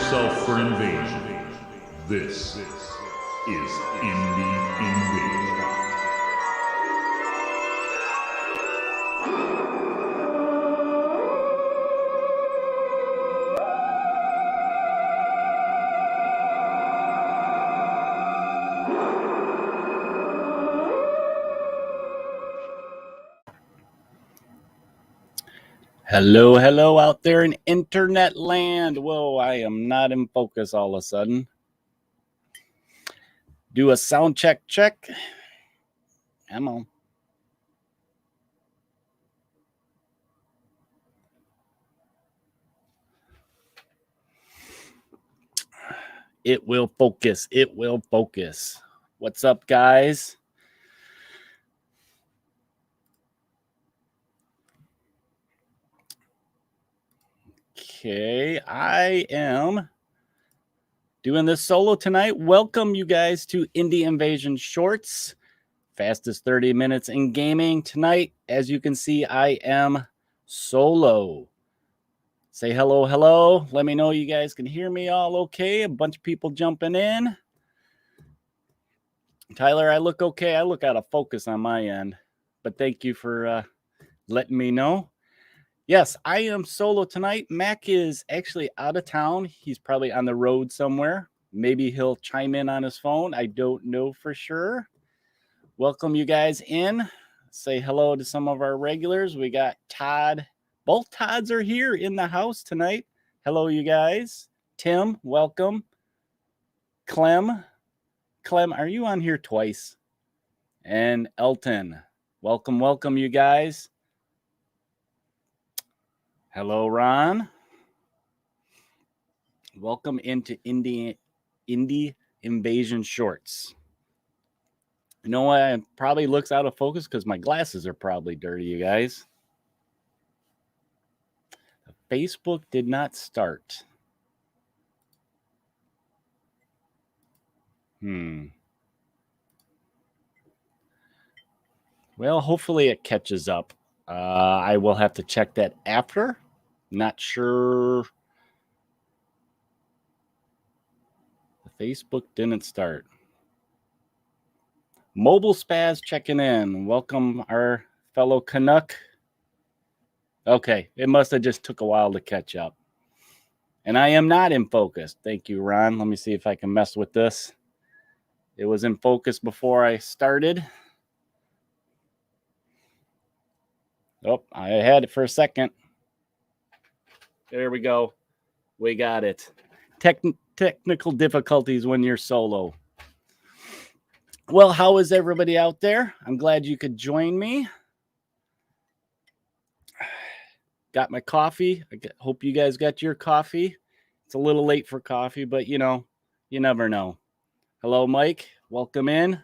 yourself for invasion. This is Indie Invasion. Hello out there in internet land. Whoa, I am not in focus all of a sudden. Do a sound check. Come on. It will focus. What's up, guys? Okay, I am doing this solo tonight. Welcome you guys to Indie Invasion Shorts. Fastest 30 minutes in gaming tonight. As you can see, I am solo. Say hello. Let me know you guys can hear me all okay. A bunch of people jumping in. Tyler, I look okay. I look out of focus on my end. But thank you for letting me know. Yes, I am solo tonight. Mac is actually out of town. He's probably on the road somewhere. Maybe he'll chime in on his phone. I don't know for sure. Welcome you guys in. Say hello to some of our regulars. We got Todd. Both Todds are here in the house tonight. Hello, you guys. Tim, welcome. Clem, are you on here twice? And Elton, welcome, you guys. Hello, Ron. Welcome into Indie Invasion Shorts. You know what? It probably looks out of focus because my glasses are probably dirty, you guys. Facebook did not start. Well, hopefully it catches up. I will have to check that after. Not sure. The Facebook didn't start. Mobile Spaz checking in. Welcome our fellow Canuck. Okay, it must have just took a while to catch up. And I am not in focus. Thank you, Ron. Let me see if I can mess with this. It was in focus before I started. Oh, I had it for a second. There we go. We got it. Technical difficulties when you're solo. Well, how is everybody out there? I'm glad you could join me. Got my coffee. Hope you guys got your coffee. It's a little late for coffee, but you know, you never know. Hello, Mike. Welcome in.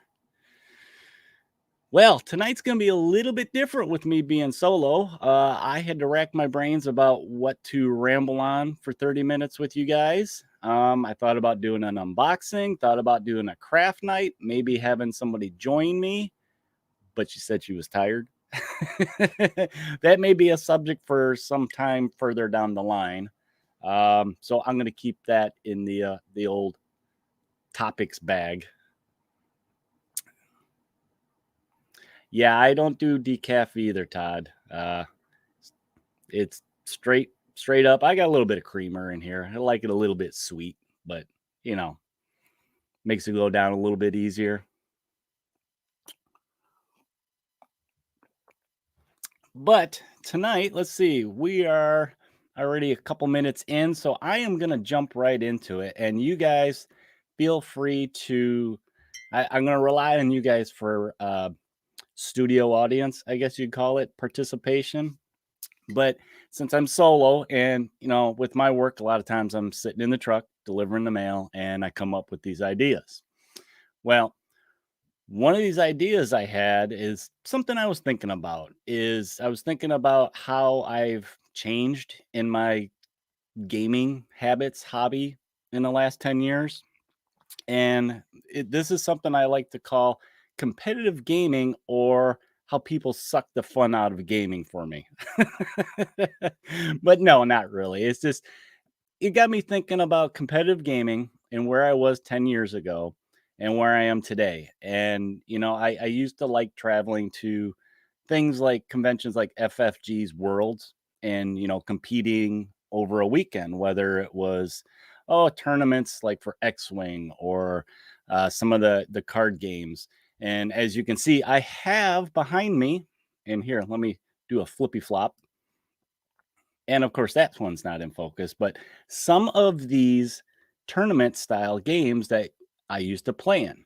Well, tonight's going to be a little bit different with me being solo. I had to rack my brains about what to ramble on for 30 minutes with you guys. I thought about doing an unboxing, thought about doing a craft night, maybe having somebody join me, but she said she was tired. That may be a subject for some time further down the line. So I'm going to keep that in the old topics bag. Yeah, I don't do decaf either, Todd. It's straight up. I got a little bit of creamer in here. I like it a little bit sweet, but you know, makes it go down a little bit easier. But tonight, let's see, we are already a couple minutes in, so I am going to jump right into it. And you guys feel free to, I'm going to rely on you guys for studio audience, I guess you'd call it, participation. But since I'm solo and, you know, with my work, a lot of times I'm sitting in the truck delivering the mail and I come up with these ideas. Well, one of these ideas I had is something I was thinking about. I was thinking about how I've changed in my gaming habits, hobby in the last 10 years. And this is something I like to call competitive gaming, or how people suck the fun out of gaming for me. But no, not really. It's just it got me thinking about competitive gaming and where I was 10 years ago and where I am today. And, I used to like traveling to things like conventions like FFG's Worlds and, competing over a weekend, whether it was, tournaments like for X-Wing or some of the card games. And as you can see, I have behind me, and here, let me do a flippy flop. And of course, that one's not in focus, but some of these tournament style games that I used to play in.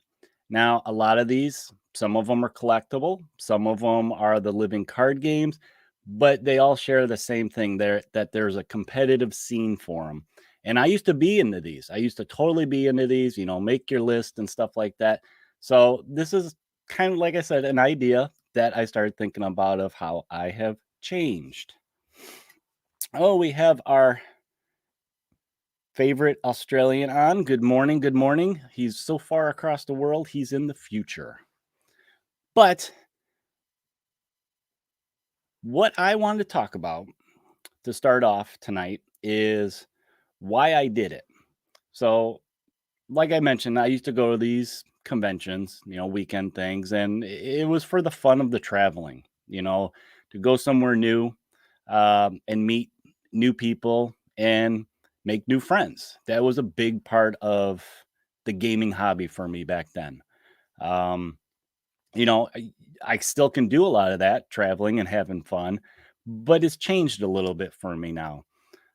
Now, a lot of these, some of them are collectible, some of them are the living card games, but they all share the same thing there, that there's a competitive scene for them. And I used to be into these. I used to totally be into these, make your list and stuff like that. So this is kind of, like I said, an idea that I started thinking about of how I have changed. Oh, we have our favorite Australian on. Good morning. Good morning. He's so far across the world, he's in the future. But what I wanted to talk about to start off tonight is why I did it. So, like I mentioned, I used to go to these conventions, weekend things, and it was for the fun of the traveling, to go somewhere new, and meet new people and make new friends. That was a big part of the gaming hobby for me back then. Um, I still can do a lot of that, traveling and having fun, but it's changed a little bit for me now.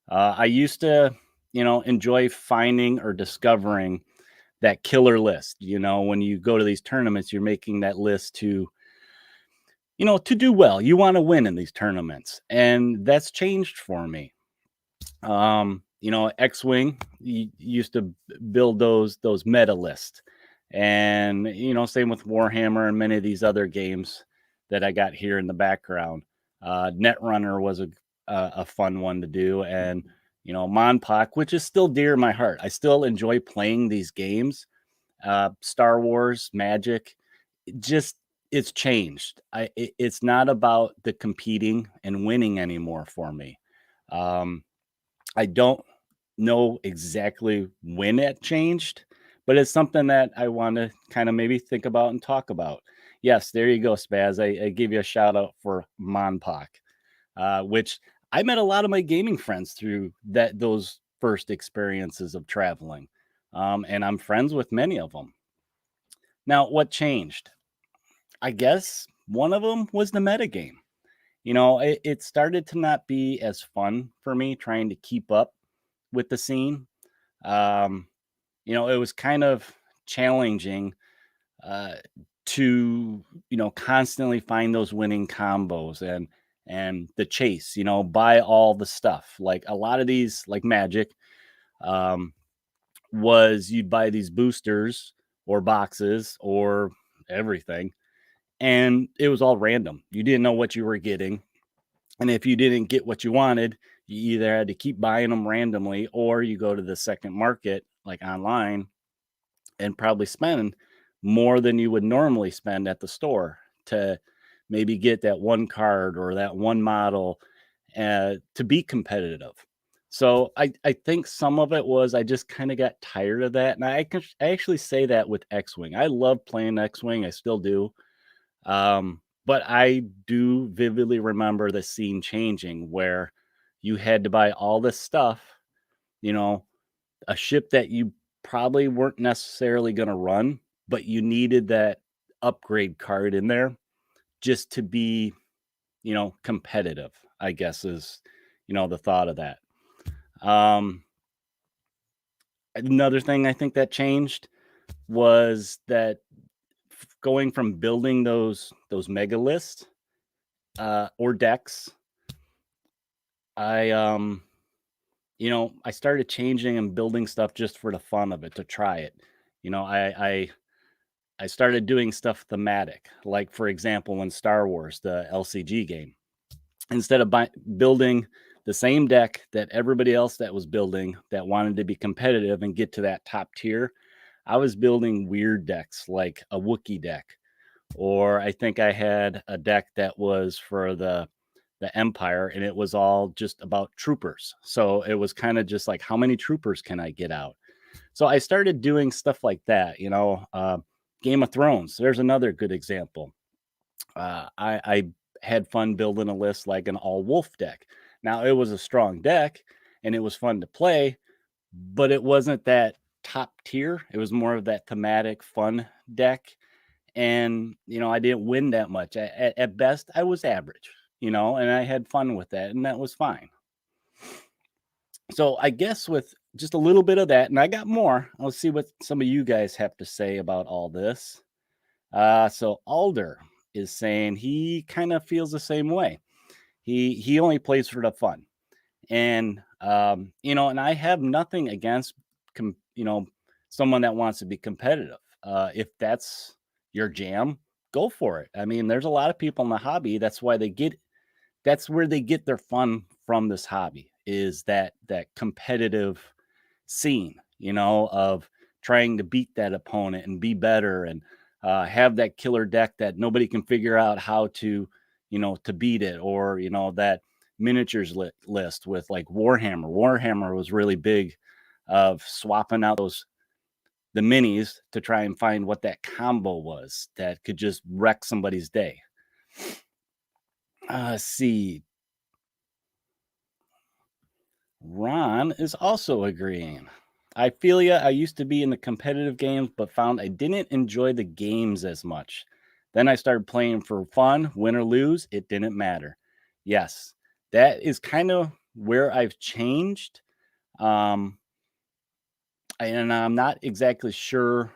I used to, enjoy finding or discovering that killer list. When you go to these tournaments, you're making that list to do well. You want to win in these tournaments, and that's changed for me. X-Wing used to build those meta lists, and same with Warhammer and many of these other games that I got here in the background. Netrunner was a fun one to do, and Monpok, which is still dear in my heart. I still enjoy playing these games. Star Wars, Magic, just it's changed. It's not about the competing and winning anymore for me. Um, I don't know exactly when it changed, but it's something that I want to kind of maybe think about and talk about. Yes, there you go, Spaz. I give you a shout out for Monpok, which I met a lot of my gaming friends through those first experiences of traveling, and I'm friends with many of them. Now, what changed? I guess one of them was the metagame. It started to not be as fun for me trying to keep up with the scene. Um, it was kind of challenging uh, to constantly find those winning combos and the chase. Buy all the stuff. Like a lot of these, like Magic, um, was you'd buy these boosters or boxes or everything, and it was all random. You didn't know what you were getting, and if you didn't get what you wanted, you either had to keep buying them randomly or you go to the second market, like online, and probably spend more than you would normally spend at the store to maybe get that one card or that one model to be competitive. So I think some of it was I just kind of got tired of that. And I actually say that with X-Wing. I love playing X-Wing. I still do. But I do vividly remember the scene changing where you had to buy all this stuff, you know, a ship that you probably weren't necessarily going to run, but you needed that upgrade card in there just to be, competitive, I guess is, the thought of that. Um, Another thing I think that changed was that going from building those mega lists or decks, I I started changing and building stuff just for the fun of it to try it. I started doing stuff thematic, like for example, when Star Wars, the LCG game, instead of building the same deck that everybody else that was building that wanted to be competitive and get to that top tier, I was building weird decks like a Wookiee deck, or I think I had a deck that was for the the Empire, and it was all just about troopers. So it was kind of just like, how many troopers can I get out? So I started doing stuff like that, Game of Thrones. There's another good example. I had fun building a list like an all wolf deck. Now it was a strong deck and it was fun to play, but it wasn't that top tier. It was more of that thematic fun deck. And, I didn't win that much. At best, I was average, and I had fun with that. And that was fine. So I guess with just a little bit of that, and I got more, let's see what some of you guys have to say about all this. So Alder is saying he kind of feels the same way. He only plays for the fun. And and I have nothing against someone that wants to be competitive. If that's your jam, go for it. I mean, there's a lot of people in the hobby. That's where they get their fun from this hobby, is that competitive scene, of trying to beat that opponent and be better, and have that killer deck that nobody can figure out how to, to beat it, or, that miniatures list with like Warhammer. Warhammer was really big of swapping out the minis to try and find what that combo was that could just wreck somebody's day. See. Ron is also agreeing. I feel ya. I used to be in the competitive games, but found I didn't enjoy the games as much. Then I started playing for fun, win or lose, it didn't matter. Yes, that is kind of where I've changed. And I'm not exactly sure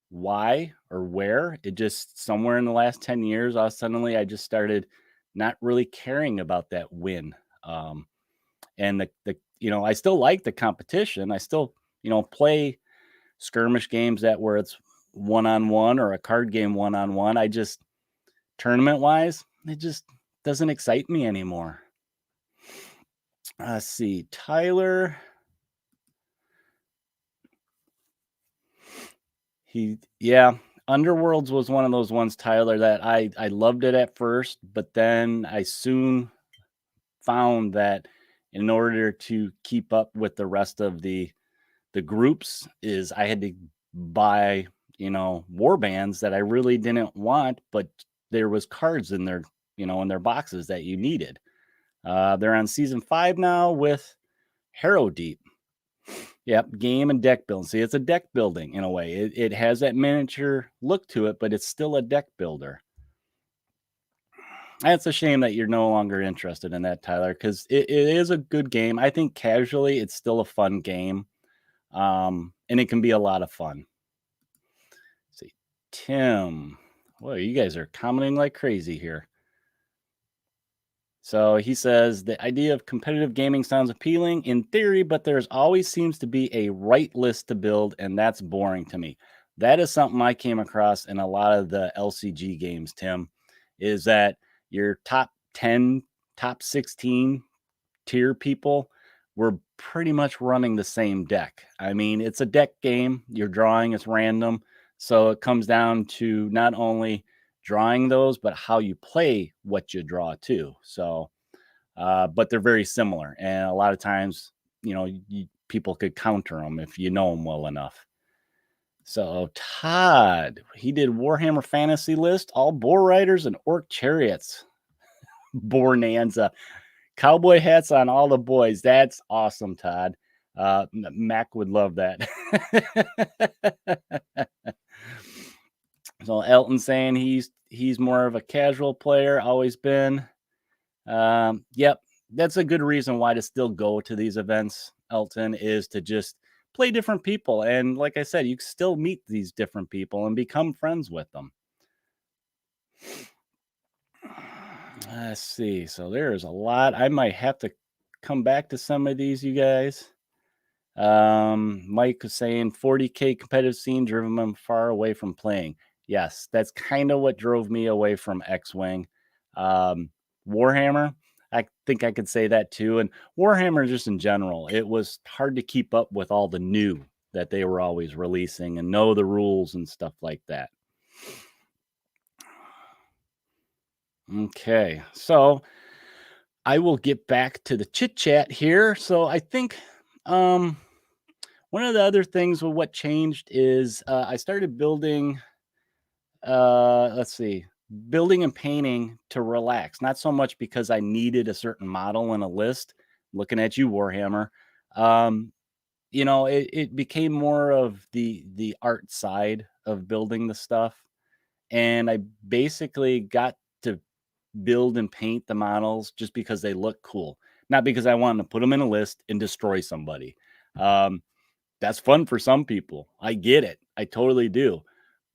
why or where. It just somewhere in the last 10 years, suddenly I just started not really caring about that win. And I still like the competition. I still, play skirmish games that where it's one-on-one, or a card game one-on-one. I just, tournament wise, it just doesn't excite me anymore. Let's see, Tyler. Underworlds was one of those ones, Tyler, that I loved it at first, but then I soon found that in order to keep up with the rest of the groups, is I had to buy, war bands that I really didn't want, but there was cards in their, in their boxes that you needed. They're on season 5 now with Harrow Deep. Yep, game and deck building. See, it's a deck building in a way. It has that miniature look to it, but it's still a deck builder. It's a shame that you're no longer interested in that, Tyler, because it is a good game. I think casually, it's still a fun game. And it can be a lot of fun. Let's see, Tim. Well, you guys are commenting like crazy here. So he says the idea of competitive gaming sounds appealing in theory, but there's always seems to be a right list to build, and that's boring to me. That is something I came across in a lot of the LCG games, Tim, is that your top 10, top 16 tier people were pretty much running the same deck. I mean, it's a deck game. You're drawing, it's random. So it comes down to not only drawing those, but how you play what you draw too. So, but they're very similar. And a lot of times, people could counter them if you know them well enough. So Todd, he did Warhammer Fantasy List, all boar riders and orc chariots. Bornanza. Cowboy hats on all the boys. That's awesome, Todd. Mac would love that. So Elton saying he's more of a casual player, always been. Yep, that's a good reason why to still go to these events, Elton, is to just play different people. And like I said, you can still meet these different people and become friends with them. Let's see. So there's a lot. I might have to come back to some of these, you guys. Mike was saying 40K competitive scene driven him far away from playing. Yes, that's kind of what drove me away from X-Wing. Warhammer, I think I could say that too. And Warhammer just in general, it was hard to keep up with all the new that they were always releasing and know the rules and stuff like that. Okay, so I will get back to the chit chat here. So I think um, one of the other things with what changed is I started building. Let's see, building and painting to relax. Not so much because I needed a certain model in a list. Looking at you, Warhammer. Um, it became more of the art side of building the stuff, and I basically got to build and paint the models just because they look cool, not because I wanted to put them in a list and destroy somebody. Um, that's fun for some people. I get it. I totally do.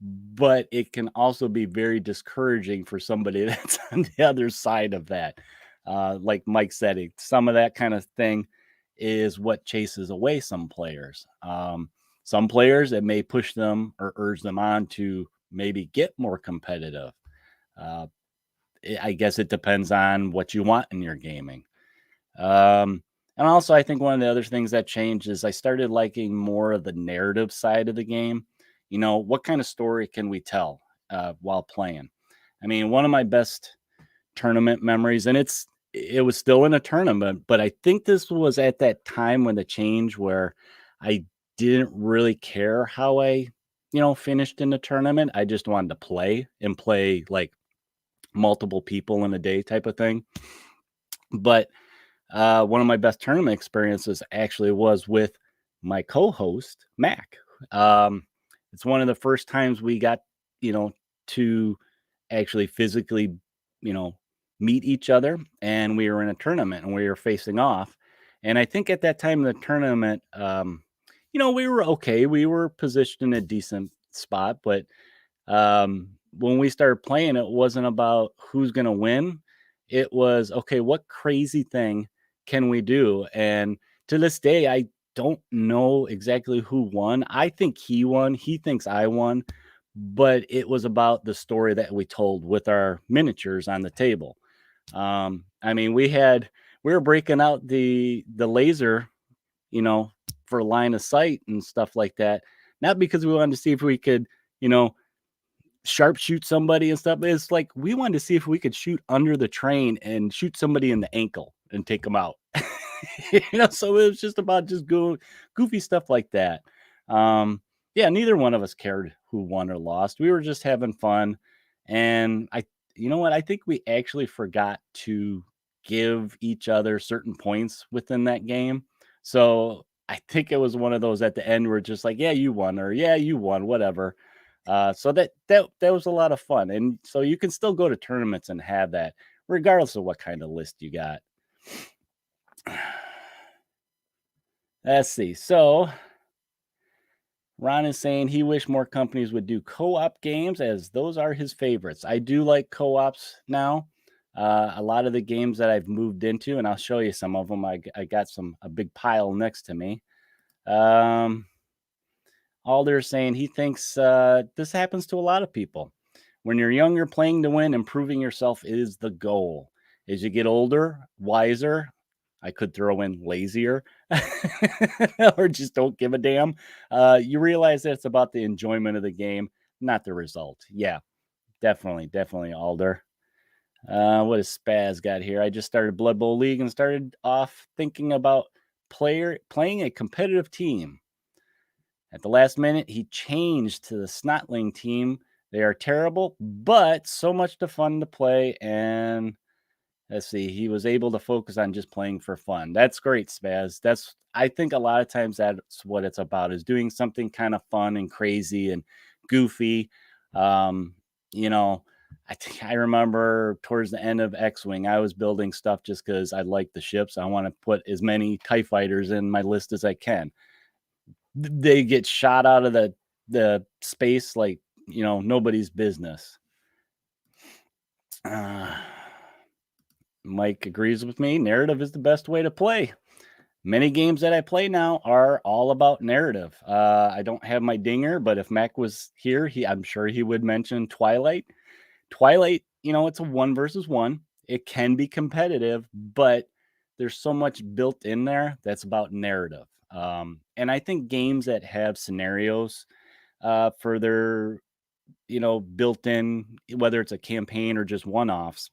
But it can also be very discouraging for somebody that's on the other side of that. Like Mike said, some of that kind of thing is what chases away some players. Some players, it may push them or urge them on to maybe get more competitive. Uh, I guess it depends on what you want in your gaming. And also, I think one of the other things that changed is I started liking more of the narrative side of the game. What kind of story can we tell while playing? I mean, one of my best tournament memories, and it was still in a tournament, but I think this was at that time when the change where I didn't really care how I, finished in the tournament. I just wanted to play and play like multiple people in a day type of thing. But one of my best tournament experiences actually was with my co-host Mac. Um, it's one of the first times we got, to actually physically, you know, meet each other, and we were in a tournament and we were facing off. And I think at that time in the tournament, we were okay. We were positioned in a decent spot, but when we started playing, it wasn't about who's going to win. It was, okay, what crazy thing can we do? And to this day, I don't know exactly who won. I think he won. He thinks I won, but it was about the story that we told with our miniatures on the table. I mean, we were breaking out the laser, you know, for line of sight and stuff like that. Not because we wanted to see if we could, you know, sharpshoot somebody and stuff. It's like we wanted to see if we could shoot under the train and shoot somebody in the ankle and take them out. So it was just about just goofy stuff like that. Um, yeah, neither one of us cared who won or lost. We were just having fun. And you know what? I think we actually forgot to give each other certain points within that game. So I think it was one of those at the end where just like, yeah, you won, or yeah, you won, whatever. So that was a lot of fun, and so you can still go to tournaments and have that, regardless of what kind of list you got. Let's see. So Ron is saying he wish more companies would do co-op games, as those are his favorites. I do like co-ops now. A lot of the games that I've moved into, and I'll show you some of them. I got a big pile next to me. Alder saying he thinks this happens to a lot of people. When you're younger, playing to win, improving yourself is the goal. As you get older, wiser, I could throw in lazier, or just don't give a damn. You realize that it's about the enjoyment of the game, not the result. Yeah, definitely, Alder. What has Spaz got here? I just started Blood Bowl League and started off thinking about playing a competitive team. At the last minute, he changed to the Snotling team. They are terrible, but so much to fun to play. And let's see, he was able to focus on just playing for fun. That's great, Spaz. I think a lot of times that's what it's about, is doing something kind of fun and crazy and goofy. Um, you know, I remember towards the end of X-Wing, I was building stuff just because I like the ships. I want to put as many TIE fighters in my list as I can. They get shot out of the space like, nobody's business. Mike agrees with me. Narrative is the best way to play. Many games that I play now are all about narrative. I don't have my dinger, but if Mac was here, I'm sure he would mention Twilight. Twilight, it's a 1 versus 1. It can be competitive, but there's so much built in there that's about narrative. And I think games that have scenarios for their, built in, whether it's a campaign or just one offs,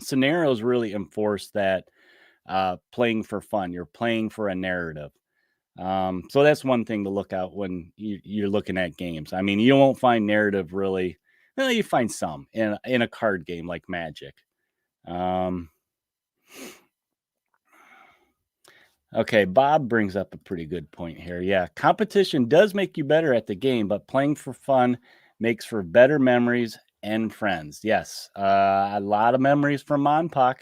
scenarios really enforce that playing for fun. You're playing for a narrative. So that's one thing to look out when you're looking at games. I mean, you won't find narrative really. Well, you find some in a card game like Magic. Um, okay, Bob brings up a pretty good point here. Yeah, competition does make you better at the game, but playing for fun makes for better memories and friends. Yes, a lot of memories from Monpok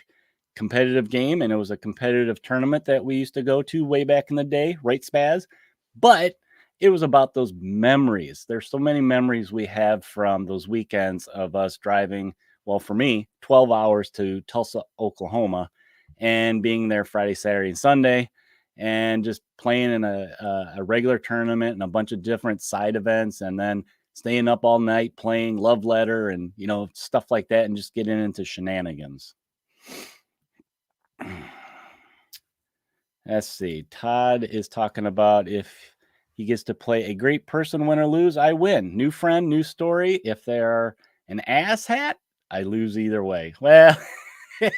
competitive game, and it was a competitive tournament that we used to go to way back in the day, right, Spaz? But it was about those memories. There's so many memories we have from those weekends of us driving, well, for me, 12 hours to Tulsa, Oklahoma, and being there Friday, Saturday, and Sunday, and just playing in a regular tournament and a bunch of different side events, and then staying up all night playing Love Letter and stuff like that, and just getting into shenanigans. Let's see. Todd is talking about if he gets to play a great person, win or lose, I win. New friend, new story. If they're an asshat, I lose either way. Well,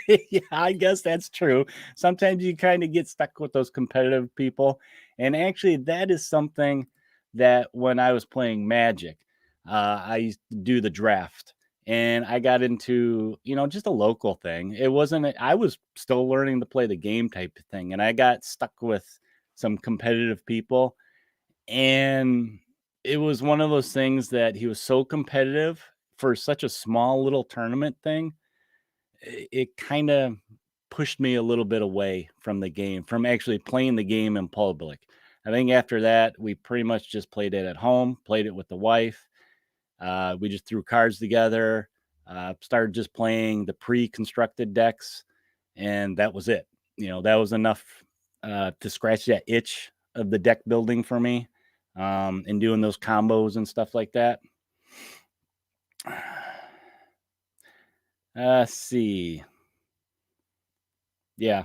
yeah, I guess that's true. Sometimes you kind of get stuck with those competitive people. And actually, that is something that when I was playing Magic, I used to do the draft and I got into, just a local thing. It wasn't, I was still learning to play the game type of thing. And I got stuck with some competitive people. And it was one of those things that he was so competitive for such a small little tournament thing. It kind of pushed me a little bit away from the game, from actually playing the game in public. I think after that, we pretty much just played it at home, played it with the wife. We just threw cards together, started just playing the pre-constructed decks, and that was it. That was enough to scratch that itch of the deck building for me, and doing those combos and stuff like that. Let's see. Yeah.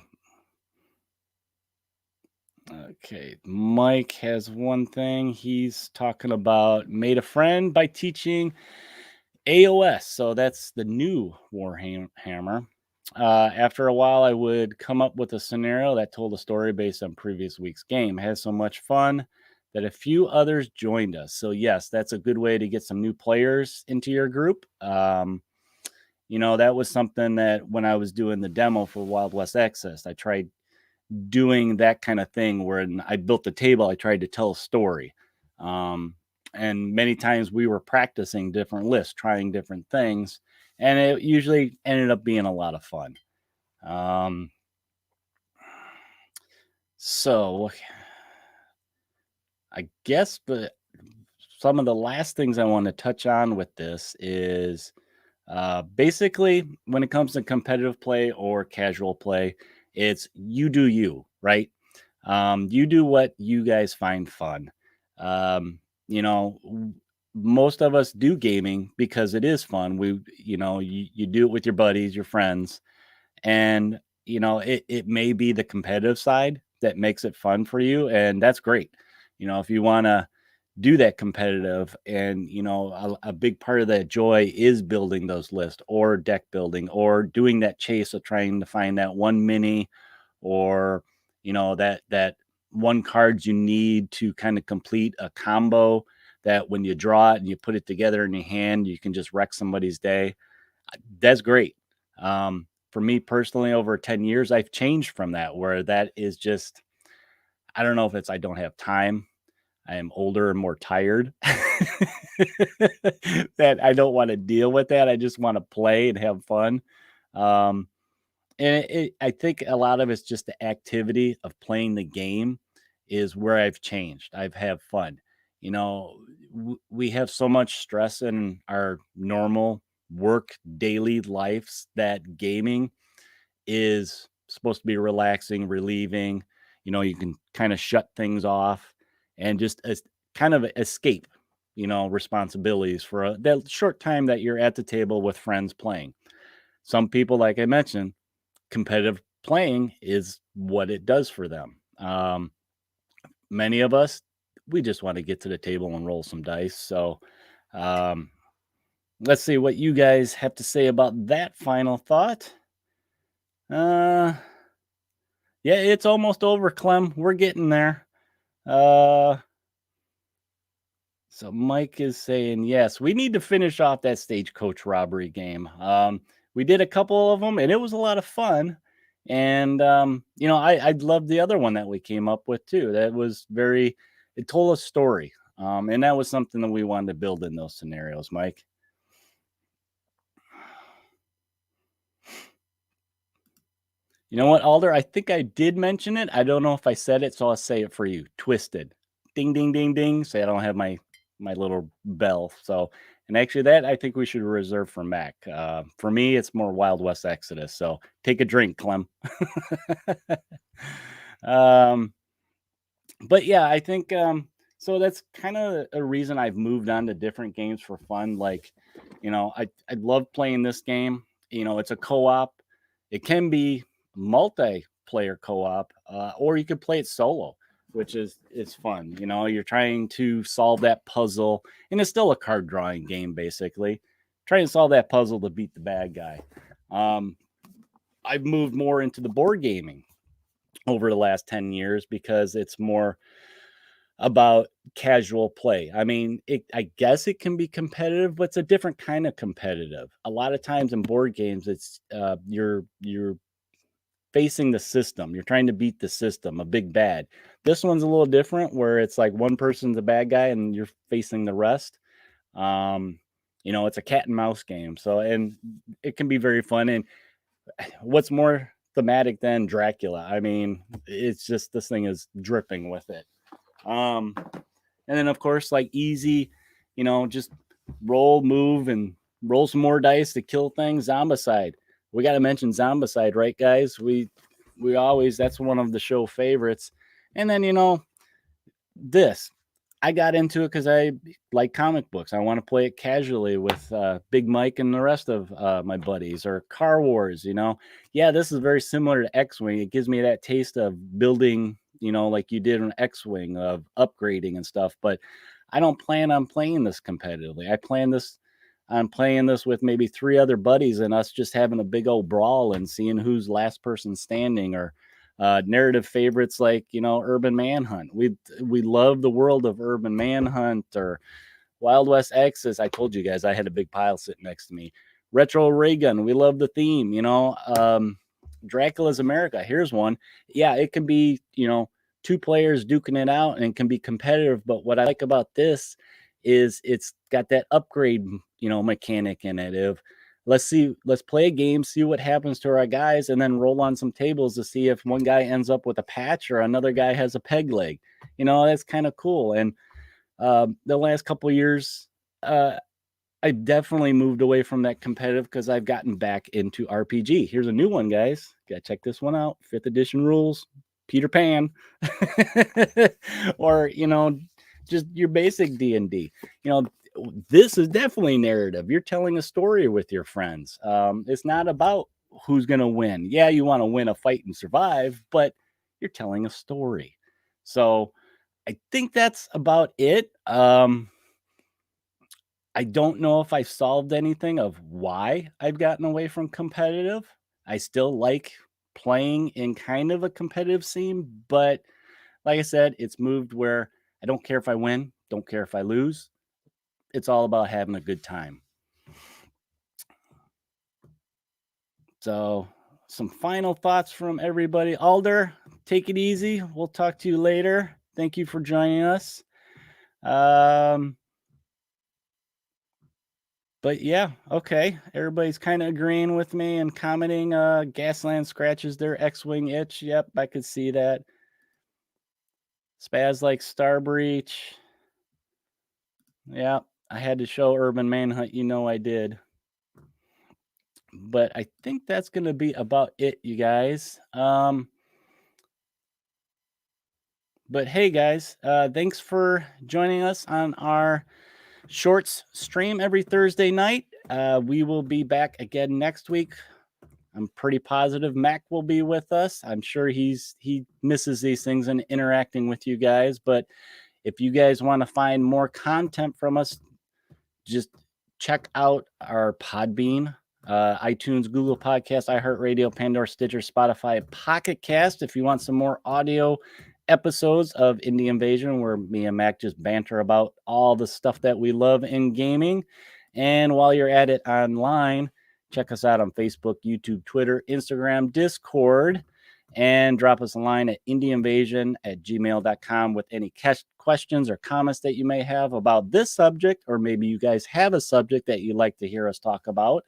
Okay. Mike has one thing. He's talking about made a friend by teaching AOS. So that's the new Warhammer. After a while, I would come up with a scenario that told a story based on previous week's game. Had so much fun that a few others joined us. So yes, that's a good way to get some new players into your group. That was something that when I was doing the demo for Wild West Access, I tried doing that kind of thing where I built the table, I tried to tell a story. And many times we were practicing different lists, trying different things, and it usually ended up being a lot of fun. So I guess some of the last things I want to touch on with this is basically when it comes to competitive play or casual play, it's you do you, right? You do what you guys find fun. Um, you know, most of us do gaming because it is fun. You do it with your buddies, your friends, and it may be the competitive side that makes it fun for you, and that's great. If you want to do that competitive, and a big part of that joy is building those lists or deck building or doing that chase of trying to find that one mini, or that one card you need to kind of complete a combo that when you draw it and you put it together in your hand, you can just wreck somebody's day. That's great. For me personally, over 10 years, I've changed from that, where that is just, I don't know if it's I don't have time. I am older and more tired. That I don't want to deal with that. I just want to play and have fun. Um, and I think a lot of it's just the activity of playing the game is where I've changed. I've had fun. We have so much stress in our normal work daily lives that gaming is supposed to be relaxing, relieving. You can kind of shut things off and just kind of escape, responsibilities for that short time that you're at the table with friends playing. Some people, like I mentioned, competitive playing is what it does for them. Many of us, we just want to get to the table and roll some dice. So, um, let's see what you guys have to say about that final thought. Yeah, it's almost over, Clem. We're getting there. Uh, so Mike is saying yes. We need to finish off that stagecoach robbery game. We did a couple of them, and it was a lot of fun. And I loved the other one that we came up with too. That was very. It told a story, and that was something that we wanted to build in those scenarios, Mike. You know what, Alder? I think I did mention it. I don't know if I said it, so I'll say it for you. Twisted. Ding, ding, ding, ding. Say I don't have my little bell. So, and actually, that I think we should reserve for Mac. For me, it's more Wild West Exodus. So take a drink, Clem. um, but yeah, I think so. That's kind of a reason I've moved on to different games for fun. Like, I love playing this game. It's a co-op. It can be multiplayer co-op, or you could play it solo, which is it's fun. You're trying to solve that puzzle, and it's still a card drawing game basically. Trying to solve that puzzle to beat the bad guy. I've moved more into the board gaming over the last 10 years because it's more about casual play. I mean, I guess it can be competitive, but it's a different kind of competitive. A lot of times in board games, it's you're facing the system. You're trying to beat the system, a big bad. This one's a little different, where it's like one person's a bad guy and you're facing the rest. Um, it's a cat and mouse game, so and it can be very fun. And what's more thematic than Dracula? I mean, it's just this thing is dripping with it. And then of course, like easy, just roll, move, and roll some more dice to kill things. Zombicide. We got to mention Zombicide, right, guys? We always that's one of the show favorites. And then this. I got into it because I like comic books. I want to play it casually with Big Mike and the rest of my buddies, or Car Wars. Yeah, this is very similar to X-Wing. It gives me that taste of building, like you did in X-Wing, of upgrading and stuff. But I don't plan on playing this competitively. I'm playing this with maybe 3 other buddies and us just having a big old brawl and seeing who's last person standing, or narrative favorites like Urban Manhunt. We love the world of Urban Manhunt, or Wild West Exodus. I told you guys I had a big pile sitting next to me. Retro Ray Gun. We love the theme. Dracula's America. Here's one. Yeah, it can be 2 players duking it out and it can be competitive. But what I like about this is it's got that upgrade mechanic in it. If let's play a game, see what happens to our guys, and then roll on some tables to see if one guy ends up with a patch or another guy has a peg leg. That's kind of cool. And the last couple of years, I definitely moved away from that competitive because I've gotten back into RPG. Here's a new one, guys. Gotta check this one out. 5th edition rules, Peter Pan, or just your basic D&D. This is definitely narrative. You're telling a story with your friends. It's not about who's gonna win. Yeah, you want to win a fight and survive, but you're telling a story. So I think that's about it. I don't know if I solved anything of why I've gotten away from competitive. I still like playing in kind of a competitive scene, but like I said, it's moved where I don't care if I win, don't care if I lose. It's all about having a good time. So, some final thoughts from everybody. Alder, take it easy. We'll talk to you later. Thank you for joining us. But yeah, okay. Everybody's kind of agreeing with me and commenting. Gasland scratches their X-Wing itch. Yep, I could see that. Spaz like Star Breach. Yeah, I had to show Urban Manhunt. I did. But I think that's going to be about it, you guys. But hey, guys, thanks for joining us on our Shorts stream every Thursday night. We will be back again next week. I'm pretty positive Mac will be with us. I'm sure he misses these things and interacting with you guys. But if you guys want to find more content from us, just check out our Podbean. iTunes, Google Podcasts, iHeartRadio, Pandora, Stitcher, Spotify, Pocket Cast. If you want some more audio episodes of Indie Invasion, where me and Mac just banter about all the stuff that we love in gaming. And while you're at it online, check us out on Facebook, YouTube, Twitter, Instagram, Discord, and drop us a line at indieinvasion@gmail.com with any questions or comments that you may have about this subject, or maybe you guys have a subject that you'd like to hear us talk about.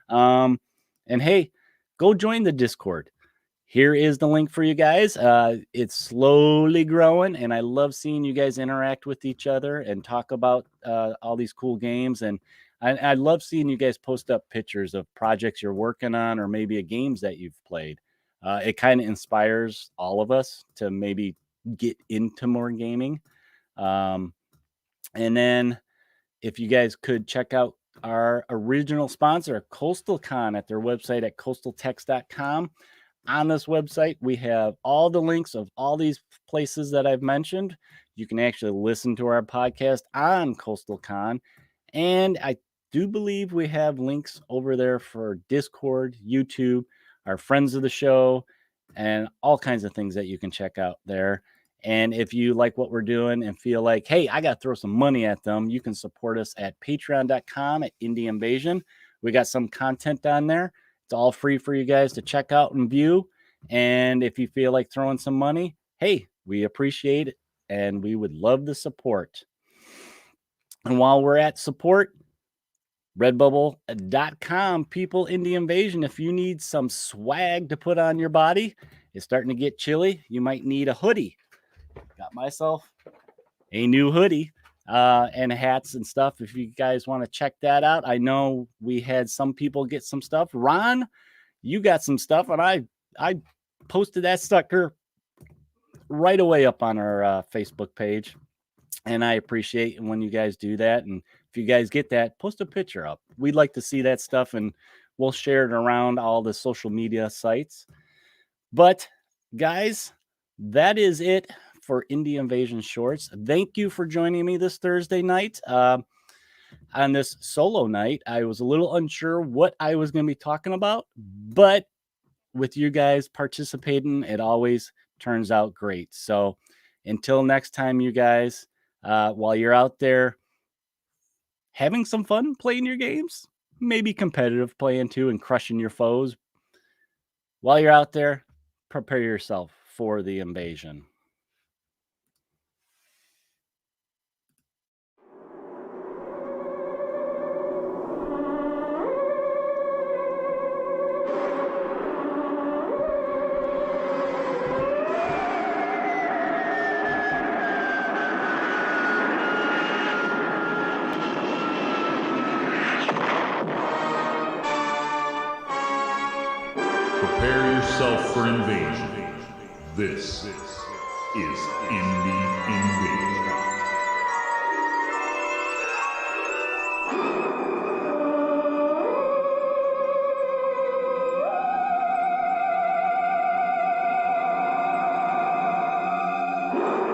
And hey, go join the Discord. Here is the link for you guys. It's slowly growing, and I love seeing you guys interact with each other and talk about all these cool games. And I love seeing you guys post up pictures of projects you're working on, or maybe games that you've played. It kind of inspires all of us to maybe get into more gaming. And then if you guys could check out our original sponsor, CoastalCon, at their website at coastaltex.com. On this website, we have all the links of all these places that I've mentioned. You can actually listen to our podcast on CoastalCon. And I do believe we have links over there for Discord, YouTube, our friends of the show, and all kinds of things that you can check out there. And if you like what we're doing and feel like, hey, I got to throw some money at them, you can support us at patreon.com at Indie Invasion. We got some content on there. It's all free for you guys to check out and view. And if you feel like throwing some money, hey, we appreciate it, and we would love the support. And while we're at support, redbubble.com, people, Indie Invasion, if you need some swag to put on your body, it's starting to get chilly. You might need a hoodie. Got myself a new hoodie and hats and stuff. If you guys want to check that out, I know we had some people get some stuff. Ron, you got some stuff, and I posted that sucker right away up on our Facebook page, and I appreciate when you guys do that. And if you guys get that, post a picture up. We'd like to see that stuff, and we'll share it around all the social media sites. But guys, that is it for Indie Invasion Shorts. Thank you for joining me this Thursday night. On this solo night, I was a little unsure what I was going to be talking about, but with you guys participating, it always turns out great. So until next time, you guys, while you're out there having some fun playing your games, maybe competitive playing too, and crushing your foes, while you're out there, prepare yourself for the invasion. Prepare yourself for invasion. This is Indie Invasion.